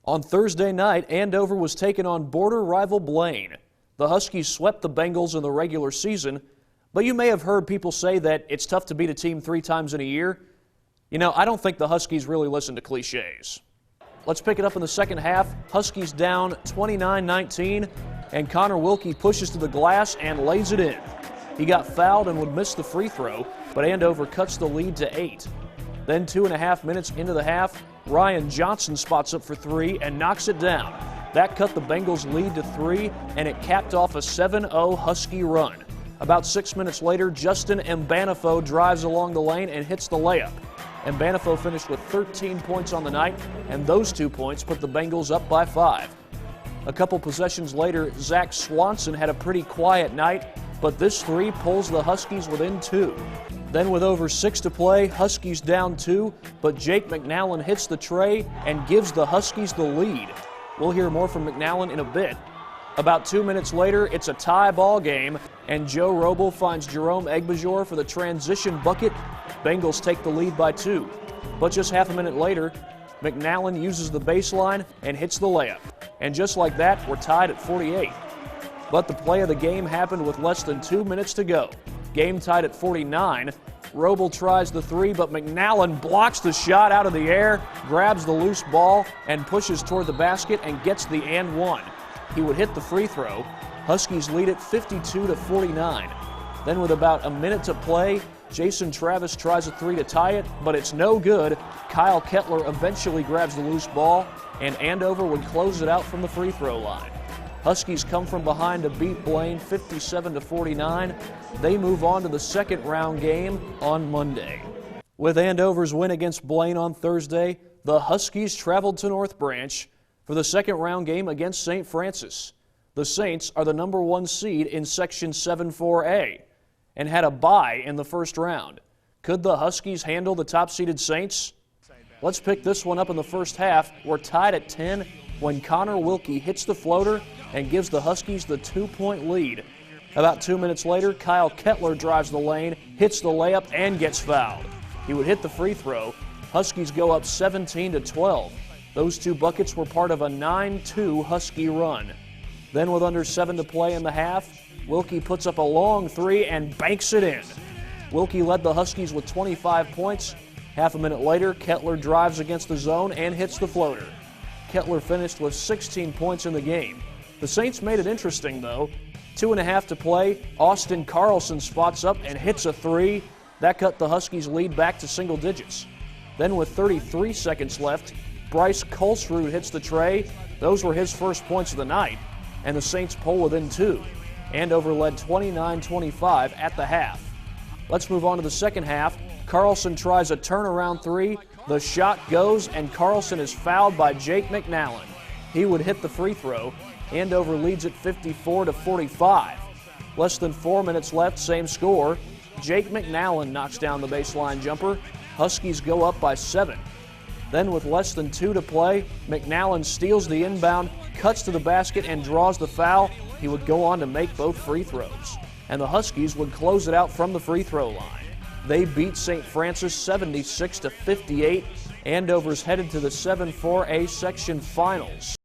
On Thursday night, Andover was taking on border rival Blaine. The Huskies swept the Bengals in the regular season, but you may have heard people say that it's tough to beat a team 3 times in a year. You know, I don't think the Huskies really listen to cliches. Let's pick it up in the second half. Huskies down 29-19, and Connor Wilkie pushes to the glass and lays it in. He got fouled and would miss the free throw, but Andover cuts the lead to 8. Then 2.5 minutes into the half, Ryan Johnson spots up for 3 and knocks it down. That cut the Bengals' lead to 3, and it capped off a 7-0 Husky run. About 6 minutes later, Justin Mbanafo drives along the lane and hits the layup. Mbanafo finished with 13 points on the night, and those 2 points put the Bengals up by 5. A couple possessions later, Zach Swanson had a pretty quiet night, but this 3 pulls the Huskies within 2. Then with over 6 to play, Huskies down 2, but Jake McNallen hits the tray and gives the Huskies the lead. We'll hear more from McNallen in a bit. About 2 minutes later, it's a tie ball game, and Joe Roble finds Jerome Egbajor for the transition bucket. Bengals take the lead by 2. But just half a minute later, McNallen uses the baseline and hits the layup. And just like that, we're tied at 48. But the play of the game happened with less than 2 minutes to go. Game tied at 49. Roble tries the 3, but McNallen blocks the shot out of the air, grabs the loose ball, and pushes toward the basket and gets the and one. He would hit the free throw. Huskies lead it 52-49. Then with about a minute to play, Jason Travis tries a 3 to tie it, but it's no good. Kyle Kettler eventually grabs the loose ball, and Andover would close it out from the free throw line. Huskies come from behind to beat Blaine 57-49. They move on to the second round game on Monday. With Andover's win against Blaine on Thursday, the Huskies traveled to North Branch for the second round game against St. Francis. The Saints are the number 1 seed in Section 7-4A and had a bye in the first round. Could the Huskies handle the top-seeded Saints? Let's pick this one up in the first half. We're tied at 10 when Connor Wilkie hits the floater and gives the Huskies the 2-point lead. About 2 minutes later, Kyle Kettler drives the lane, hits the layup, and gets fouled. He would hit the free throw. Huskies go up 17-12. Those 2 buckets were part of a 9-2 Husky run. Then with under 7 to play in the half, Wilkie puts up a long 3 and banks it in. Wilkie led the Huskies with 25 points. Half a minute later, Kettler drives against the zone and hits the floater. Kettler finished with 16 points in the game. The Saints made it interesting, though. 2.5 to play, Austin Carlson spots up and hits a 3. That cut the Huskies' lead back to single digits. Then with 33 seconds left, Bryce Kolsrud hits the tray. Those were his first points of the night, and the Saints pull within 2. Andover led 29-25 at the half. Let's move on to the second half. Carlson tries a turnaround 3. The shot goes, and Carlson is fouled by Jake McNallen. He would hit the free throw. Andover leads at 54-45. Less than 4 minutes left, same score. Jake McNallen knocks down the baseline jumper. Huskies go up by 7. Then with less than 2 to play, McNallen steals the inbound, cuts to the basket, and draws the foul. He would go on to make both free throws. And the Huskies would close it out from the free throw line. They beat St. Francis 76-58. Andover's headed to the 7-4A section finals.